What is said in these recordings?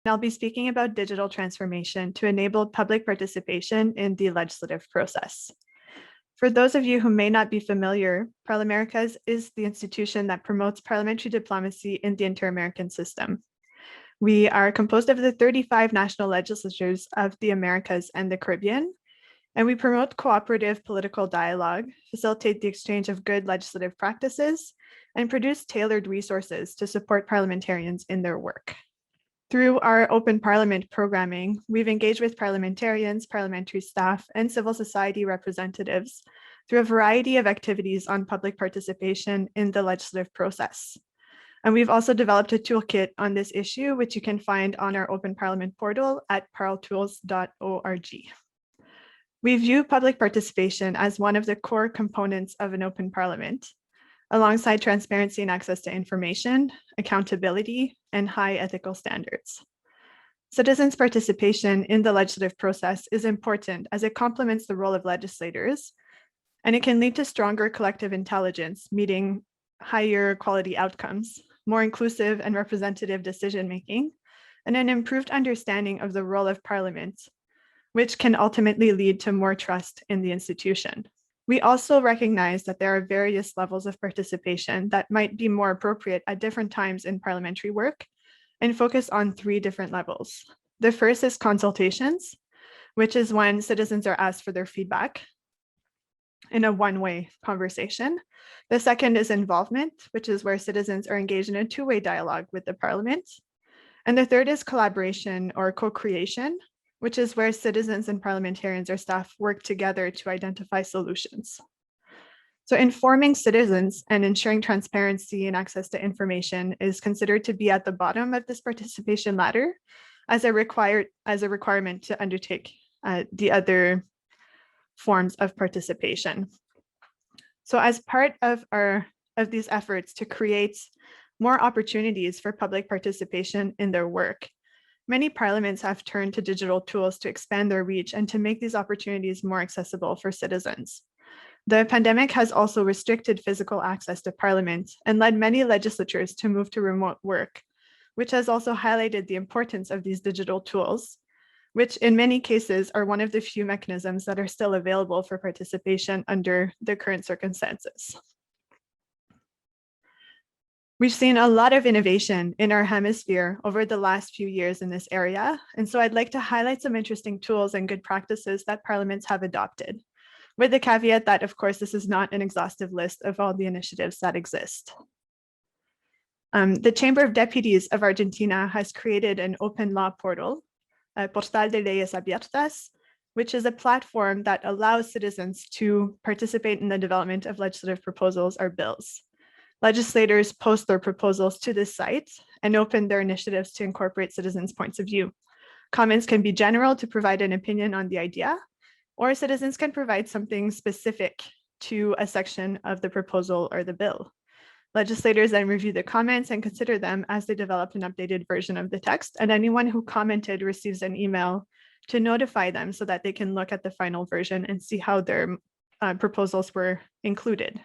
I'll be speaking about digital transformation to enable public participation in the legislative process. For those of you who may not be familiar, Parlamericas is the institution that promotes parliamentary diplomacy in the inter-American system. We are composed of the 35 national legislatures of the Americas and the Caribbean, and we promote cooperative political dialogue, facilitate the exchange of good legislative practices, and produce tailored resources to support parliamentarians in their work. Through our Open Parliament programming, we've engaged with parliamentarians, parliamentary staff, and civil society representatives through a variety of activities on public participation in the legislative process. And we've also developed a toolkit on this issue, which you can find on our Open Parliament portal at parltools.org. We view public participation as one of the core components of an open parliament, alongside transparency and access to information, accountability, and high ethical standards. Citizens' participation in the legislative process is important as it complements the role of legislators, and it can lead to stronger collective intelligence, meeting higher quality outcomes, more inclusive and representative decision-making, and an improved understanding of the role of Parliament, which can ultimately lead to more trust in the institution. We also recognize that there are various levels of participation that might be more appropriate at different times in parliamentary work and focus on 3 different levels. The first is consultations, which is when citizens are asked for their feedback in a one-way conversation. The second is involvement, which is where citizens are engaged in a 2-way dialogue with the parliament. And the third is collaboration or co-creation, which is where citizens and parliamentarians or staff work together to identify solutions. So informing citizens and ensuring transparency and access to information is considered to be at the bottom of this participation ladder as a requirement to undertake the other forms of participation. So as part of these efforts to create more opportunities for public participation in their work, many parliaments have turned to digital tools to expand their reach and to make these opportunities more accessible for citizens. The pandemic has also restricted physical access to Parliament and led many legislatures to move to remote work, which has also highlighted the importance of these digital tools, which in many cases are one of the few mechanisms that are still available for participation under the current circumstances. We've seen a lot of innovation in our hemisphere over the last few years in this area, and so I'd like to highlight some interesting tools and good practices that parliaments have adopted, with the caveat that, of course, this is not an exhaustive list of all the initiatives that exist. The Chamber of Deputies of Argentina has created an open law portal, Portal de Leyes Abiertas, which is a platform that allows citizens to participate in the development of legislative proposals or bills. Legislators post their proposals to this site and open their initiatives to incorporate citizens' points of view. Comments can be general to provide an opinion on the idea, or citizens can provide something specific to a section of the proposal or the bill. Legislators then review the comments and consider them as they develop an updated version of the text, and anyone who commented receives an email to notify them so that they can look at the final version and see how their proposals were included.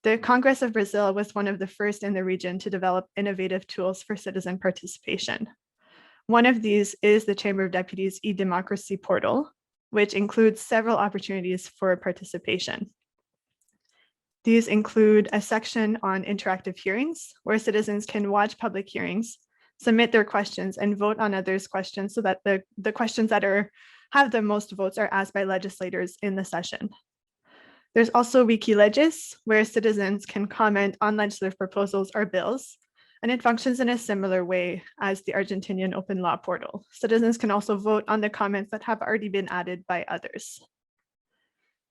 The Congress of Brazil was one of the first in the region to develop innovative tools for citizen participation. One of these is the Chamber of Deputies e-Democracy portal, which includes several opportunities for participation. These include a section on interactive hearings, where citizens can watch public hearings, submit their questions, and vote on others' questions so that the questions that have the most votes are asked by legislators in the session. There's also Wikilegis, where citizens can comment on legislative proposals or bills, and it functions in a similar way as the Argentinian open law portal. Citizens can also vote on the comments that have already been added by others.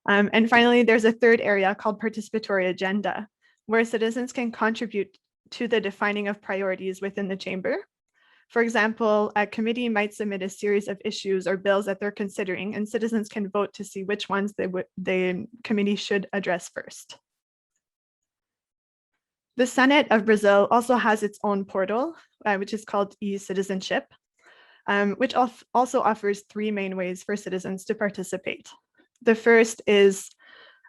And finally, there's a third area called participatory agenda, where citizens can contribute to the defining of priorities within the chamber. For example, a committee might submit a series of issues or bills that they're considering, and citizens can vote to see which ones the committee should address first. The Senate of Brazil also has its own portal, which is called e-Citizenship, which also offers 3 main ways for citizens to participate. The first is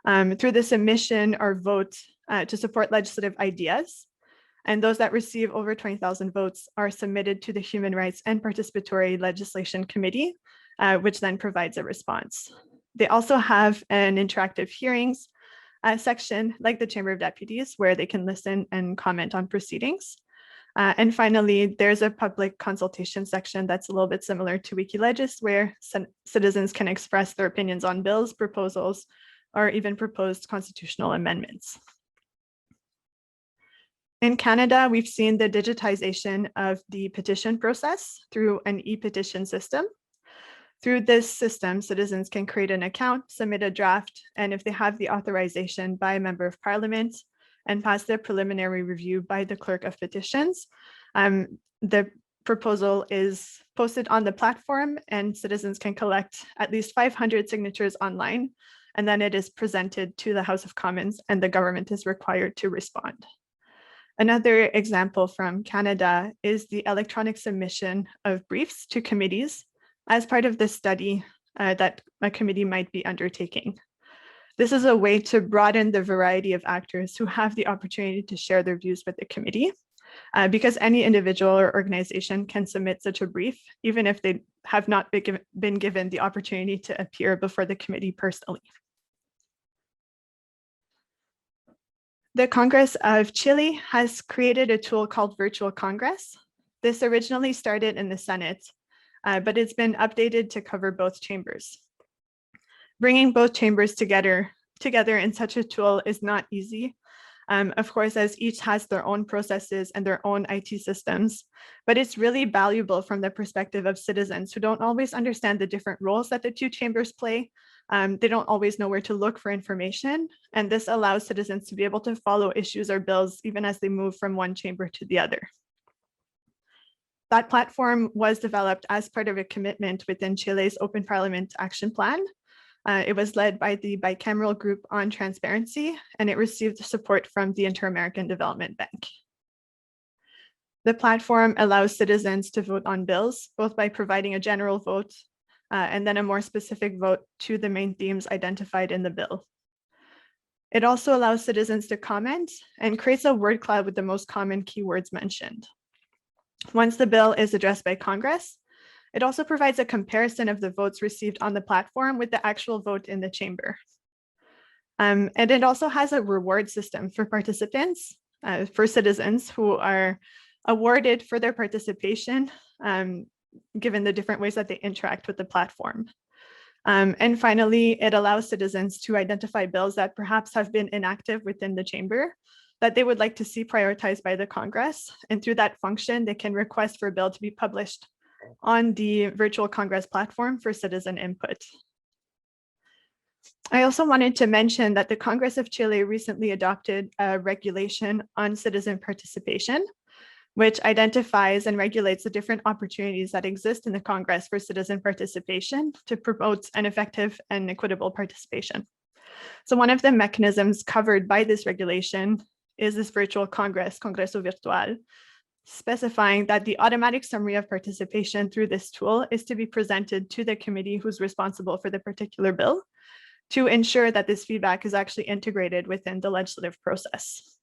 through the submission or vote to support legislative ideas. And those that receive over 20,000 votes are submitted to the Human Rights and Participatory Legislation Committee, which then provides a response. They also have an interactive hearings section like the Chamber of Deputies, where they can listen and comment on proceedings. And finally, there's a public consultation section that's a little bit similar to Wikilegis, where citizens can express their opinions on bills, proposals, or even proposed constitutional amendments. In Canada, we've seen the digitization of the petition process through an e-petition system. Through this system, citizens can create an account, submit a draft, and if they have the authorization by a member of Parliament and pass the preliminary review by the clerk of petitions, the proposal is posted on the platform and citizens can collect at least 500 signatures online, and then it is presented to the House of Commons and the government is required to respond. Another example from Canada is the electronic submission of briefs to committees as part of the study that a committee might be undertaking. This is a way to broaden the variety of actors who have the opportunity to share their views with the committee, because any individual or organization can submit such a brief, even if they have not been given the opportunity to appear before the committee personally. The Congress of Chile has created a tool called Virtual Congress. This originally started in the Senate, but it's been updated to cover both chambers. Bringing both chambers together in such a tool is not easy. Of course, as each has their own processes and their own IT systems, but it's really valuable from the perspective of citizens who don't always understand the different roles that the two chambers play. They don't always know where to look for information, and this allows citizens to be able to follow issues or bills even as they move from one chamber to the other. That platform was developed as part of a commitment within Chile's Open Parliament Action Plan. It was led by the Bicameral Group on Transparency, and it received support from the Inter-American Development Bank. The platform allows citizens to vote on bills, both by providing a general vote and then a more specific vote to the main themes identified in the bill. It also allows citizens to comment and creates a word cloud with the most common keywords mentioned. Once the bill is addressed by Congress, it also provides a comparison of the votes received on the platform with the actual vote in the chamber. And it also has a reward system for participants, for citizens who are awarded for their participation, given the different ways that they interact with the platform. And finally, it allows citizens to identify bills that perhaps have been inactive within the chamber that they would like to see prioritized by the Congress. And through that function, they can request for a bill to be published on the Virtual Congress platform for citizen input. I also wanted to mention that the Congress of Chile recently adopted a regulation on citizen participation, which identifies and regulates the different opportunities that exist in the Congress for citizen participation to promote an effective and equitable participation. So one of the mechanisms covered by this regulation is this virtual Congress, Congreso Virtual, specifying that the automatic summary of participation through this tool is to be presented to the committee who's responsible for the particular bill to ensure that this feedback is actually integrated within the legislative process.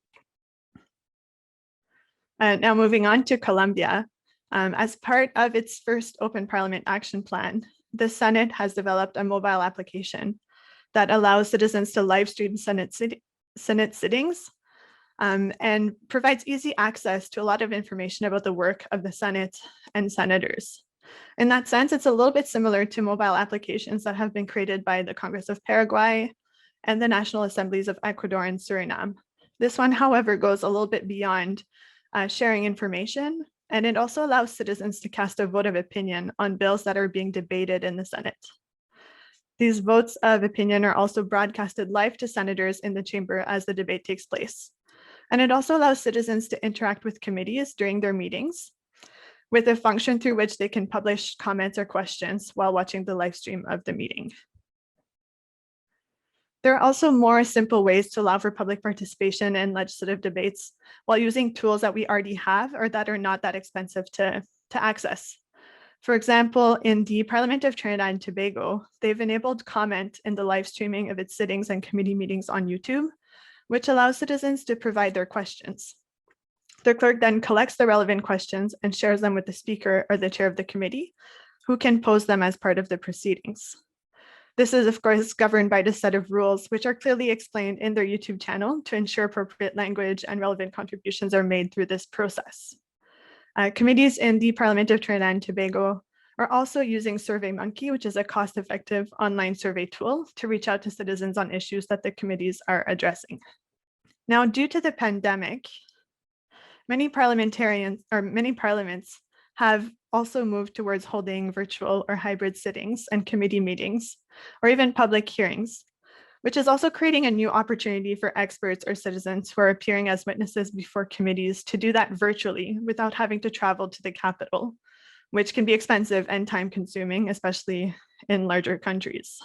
Now moving on to Colombia, as part of its first Open Parliament Action Plan, the Senate has developed a mobile application that allows citizens to live stream Senate sittings and provides easy access to a lot of information about the work of the Senate and senators. In that sense, it's a little bit similar to mobile applications that have been created by the Congress of Paraguay and the National Assemblies of Ecuador and Suriname. This one, however, goes a little bit beyond sharing information, and it also allows citizens to cast a vote of opinion on bills that are being debated in the Senate. These votes of opinion are also broadcasted live to senators in the chamber as the debate takes place. And it also allows citizens to interact with committees during their meetings with a function through which they can publish comments or questions while watching the live stream of the meeting. There are also more simple ways to allow for public participation in legislative debates while using tools that we already have or that are not that expensive to access. For example, in the Parliament of Trinidad and Tobago, they've enabled comment in the live streaming of its sittings and committee meetings on YouTube, which allows citizens to provide their questions. The clerk then collects the relevant questions and shares them with the speaker or the chair of the committee, who can pose them as part of the proceedings. This is, of course, governed by the set of rules, which are clearly explained in their YouTube channel to ensure appropriate language and relevant contributions are made through this process. Committees in the Parliament of Trinidad and Tobago are also using SurveyMonkey, which is a cost-effective online survey tool to reach out to citizens on issues that the committees are addressing. Now, due to the pandemic, many parliaments have also moved towards holding virtual or hybrid sittings and committee meetings, or even public hearings, which is also creating a new opportunity for experts or citizens who are appearing as witnesses before committees to do that virtually without having to travel to the capital, which can be expensive and time-consuming, especially in larger countries.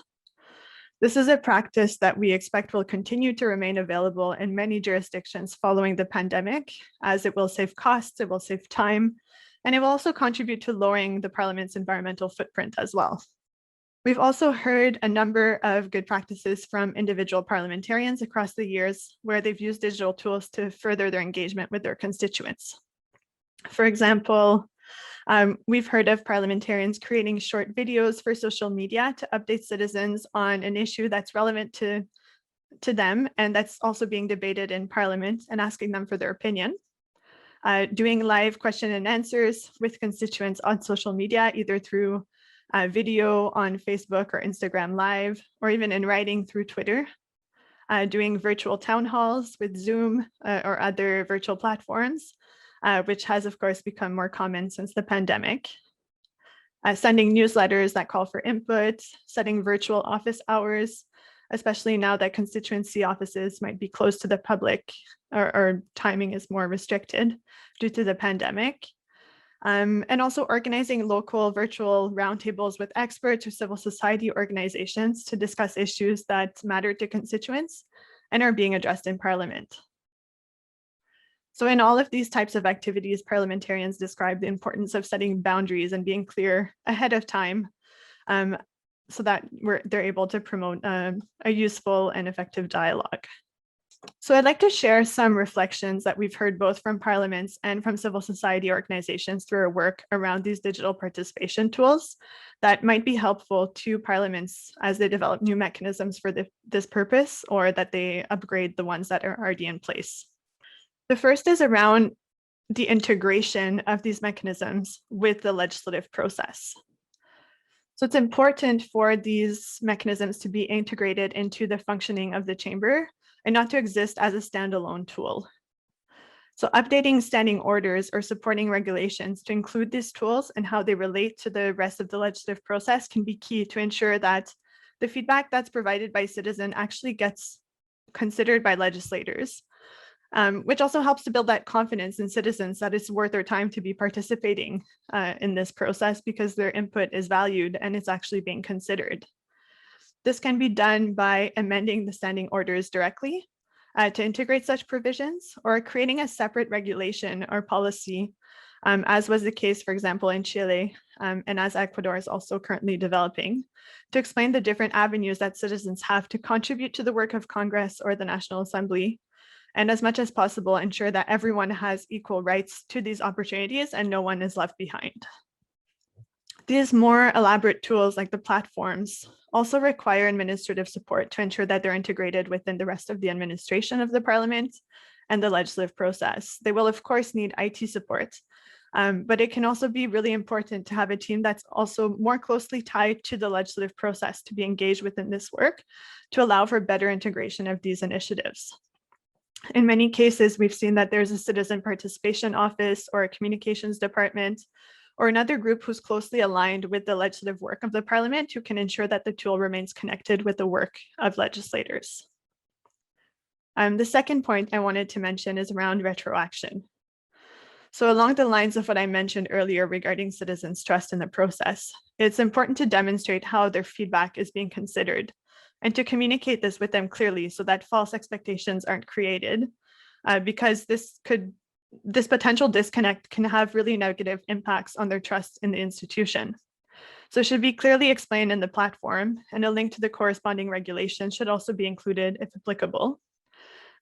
This is a practice that we expect will continue to remain available in many jurisdictions following the pandemic, as it will save costs, it will save time, and it will also contribute to lowering the Parliament's environmental footprint as well. We've also heard a number of good practices from individual parliamentarians across the years where they've used digital tools to further their engagement with their constituents. For example, we've heard of parliamentarians creating short videos for social media to update citizens on an issue that's relevant to them and that's also being debated in Parliament and asking them for their opinion. Doing live question and answers with constituents on social media, either through video on Facebook or Instagram Live, or even in writing through Twitter. Doing virtual town halls with Zoom or other virtual platforms, which has, of course, become more common since the pandemic. Sending newsletters that call for input, setting virtual office hours, especially now that constituency offices might be closed to the public or timing is more restricted due to the pandemic. And also organizing local virtual roundtables with experts or civil society organizations to discuss issues that matter to constituents and are being addressed in Parliament. So in all of these types of activities, parliamentarians describe the importance of setting boundaries and being clear ahead of time so that they're able to promote a useful and effective dialogue. So I'd like to share some reflections that we've heard both from parliaments and from civil society organizations through our work around these digital participation tools that might be helpful to parliaments as they develop new mechanisms for this purpose, or that they upgrade the ones that are already in place. The first is around the integration of these mechanisms with the legislative process. So it's important for these mechanisms to be integrated into the functioning of the chamber and not to exist as a standalone tool. So updating standing orders or supporting regulations to include these tools and how they relate to the rest of the legislative process can be key to ensure that the feedback that's provided by citizens actually gets considered by legislators, which also helps to build that confidence in citizens that it's worth their time to be participating in this process because their input is valued and it's actually being considered. This can be done by amending the standing orders directly to integrate such provisions, or creating a separate regulation or policy, as was the case, for example, in Chile, and as Ecuador is also currently developing, to explain the different avenues that citizens have to contribute to the work of Congress or the National Assembly, and as much as possible ensure that everyone has equal rights to these opportunities and no one is left behind. These more elaborate tools, like the platforms, also require administrative support to ensure that they're integrated within the rest of the administration of the Parliament and the legislative process. They will, of course, need IT support, but it can also be really important to have a team that's also more closely tied to the legislative process to be engaged within this work to allow for better integration of these initiatives. In many cases, we've seen that there's a citizen participation office or a communications department or another group who's closely aligned with the legislative work of the Parliament who can ensure that the tool remains connected with the work of legislators. The second point I wanted to mention is around retroaction. So along the lines of what I mentioned earlier regarding citizens' trust in the process, it's important to demonstrate how their feedback is being considered and to communicate this with them clearly so that false expectations aren't created, because this potential disconnect can have really negative impacts on their trust in the institution. So it should be clearly explained in the platform, and a link to the corresponding regulation should also be included if applicable.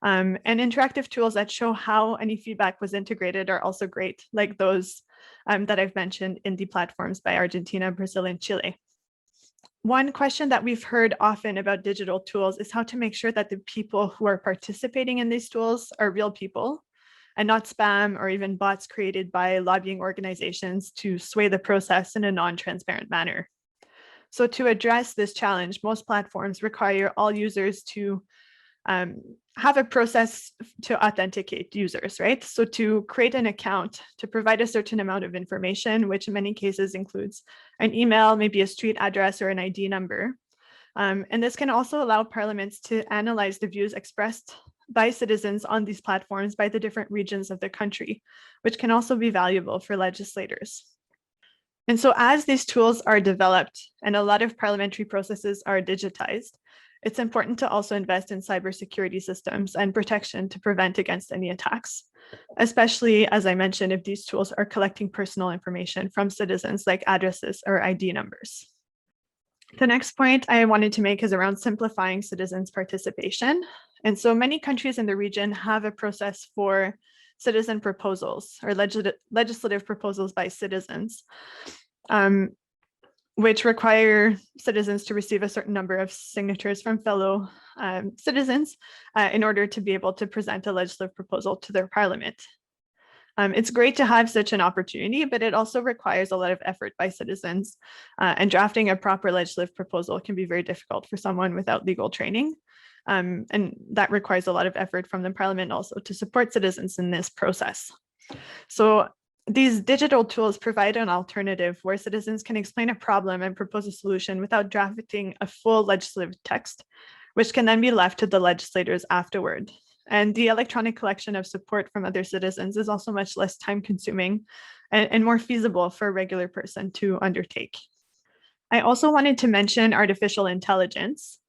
And interactive tools that show how any feedback was integrated are also great, like those that I've mentioned in the platforms by Argentina, Brazil, and Chile. One question that we've heard often about digital tools is how to make sure that the people who are participating in these tools are real people and not spam or even bots created by lobbying organizations to sway the process in a non-transparent manner. So to address this challenge, most platforms require all users to have a process to authenticate users, right? So to create an account, to provide a certain amount of information, which in many cases includes an email, maybe a street address or an ID number. And this can also allow parliaments to analyze the views expressed by citizens on these platforms by the different regions of the country, which can also be valuable for legislators. And so as these tools are developed and a lot of parliamentary processes are digitized, it's important to also invest in cybersecurity systems and protection to prevent against any attacks, especially, as I mentioned, if these tools are collecting personal information from citizens like addresses or ID numbers. The next point I wanted to make is around simplifying citizens' participation. And so many countries in the region have a process for citizen proposals or legislative proposals by citizens, which require citizens to receive a certain number of signatures from fellow citizens in order to be able to present a legislative proposal to their parliament. It's great to have such an opportunity, but it also requires a lot of effort by citizens, and drafting a proper legislative proposal can be very difficult for someone without legal training. And that requires a lot of effort from the parliament also to support citizens in this process. So these digital tools provide an alternative where citizens can explain a problem and propose a solution without drafting a full legislative text, which can then be left to the legislators afterward. And the electronic collection of support from other citizens is also much less time-consuming and more feasible for a regular person to undertake. I also wanted to mention artificial intelligence.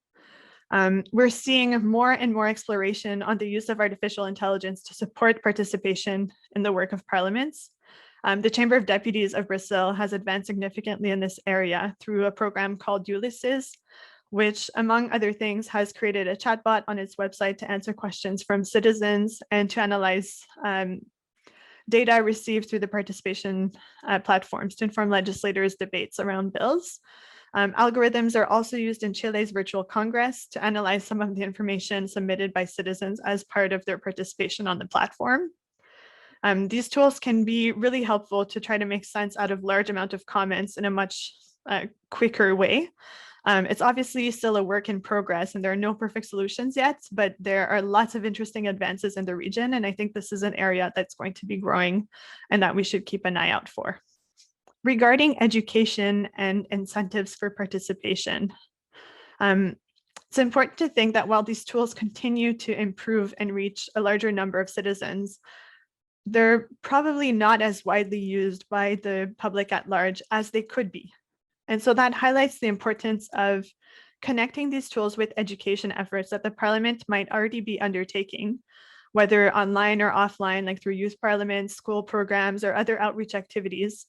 We're seeing more and more exploration on the use of artificial intelligence to support participation in the work of parliaments. The Chamber of Deputies of Brazil has advanced significantly in this area through a program called Ulysses, which, among other things, has created a chatbot on its website to answer questions from citizens and to analyze data received through the participation platforms to inform legislators' debates around bills. Algorithms are also used in Chile's virtual Congress to analyze some of the information submitted by citizens as part of their participation on the platform. These tools can be really helpful to try to make sense out of large amount of comments in a much quicker way. It's obviously still a work in progress and there are no perfect solutions yet, but there are lots of interesting advances in the region. And I think this is an area that's going to be growing and that we should keep an eye out for. Regarding education and incentives for participation, it's important to think that while these tools continue to improve and reach a larger number of citizens, they're probably not as widely used by the public at large as they could be. And so that highlights the importance of connecting these tools with education efforts that the parliament might already be undertaking, whether online or offline, like through youth parliaments, school programs, or other outreach activities,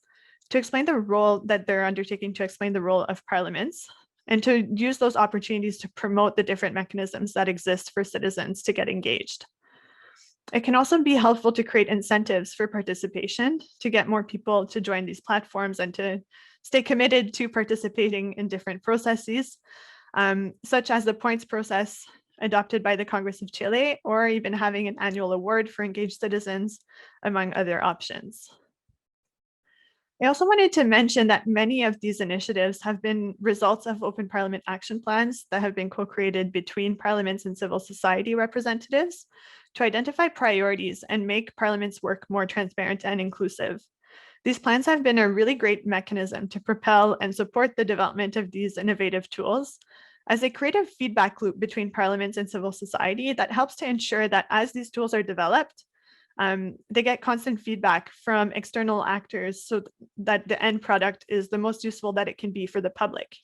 to explain the role that they're undertaking to explain the role of parliaments, and to use those opportunities to promote the different mechanisms that exist for citizens to get engaged. It can also be helpful to create incentives for participation to get more people to join these platforms and to stay committed to participating in different processes, such as the points process adopted by the Congress of Chile, or even having an annual award for engaged citizens, among other options. I also wanted to mention that many of these initiatives have been results of open parliament action plans that have been co-created between parliaments and civil society representatives to identify priorities and make parliament's work more transparent and inclusive. These plans have been a really great mechanism to propel and support the development of these innovative tools, as they create a feedback loop between parliaments and civil society that helps to ensure that as these tools are developed, they get constant feedback from external actors so that the end product is the most useful that it can be for the public.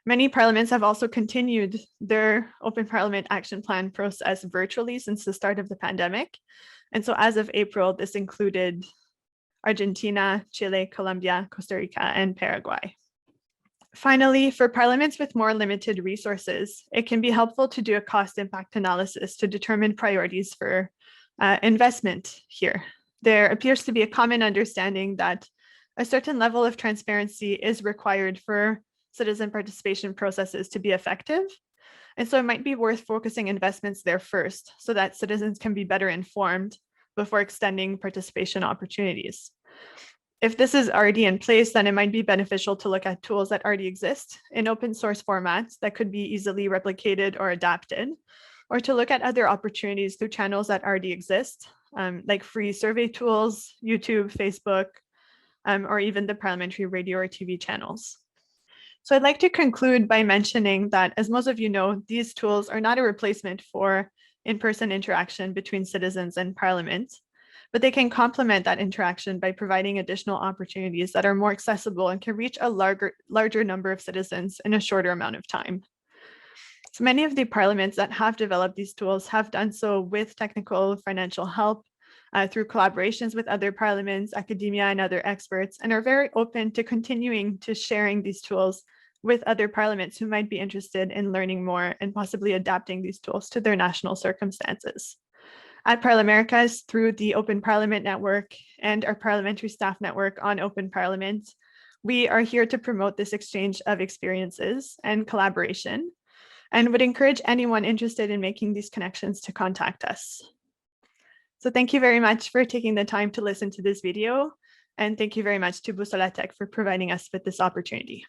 Many parliaments have also continued their open parliament action plan process virtually since the start of the pandemic. And so as of April, this included Argentina, Chile, Colombia, Costa Rica, and Paraguay. Finally, for parliaments with more limited resources, it can be helpful to do a cost impact analysis to determine priorities for investment here. There appears to be a common understanding that a certain level of transparency is required for citizen participation processes to be effective. And so it might be worth focusing investments there first so that citizens can be better informed before extending participation opportunities. If this is already in place, then it might be beneficial to look at tools that already exist in open source formats that could be easily replicated or adapted, or to look at other opportunities through channels that already exist, like free survey tools, YouTube, Facebook, or even the parliamentary radio or TV channels. So I'd like to conclude by mentioning that, as most of you know, these tools are not a replacement for in-person interaction between citizens and Parliament, but they can complement that interaction by providing additional opportunities that are more accessible and can reach a larger number of citizens in a shorter amount of time. So many of the parliaments that have developed these tools have done so with technical financial help, through collaborations with other parliaments, academia, and other experts, and are very open to continuing to sharing these tools with other parliaments who might be interested in learning more and possibly adapting these tools to their national circumstances. At Parlamericas, through the Open Parliament Network and our parliamentary staff network on Open Parliament, we are here to promote this exchange of experiences and collaboration, and would encourage anyone interested in making these connections to contact us. So thank you very much for taking the time to listen to this video, and thank you very much to Bússola Tech for providing us with this opportunity.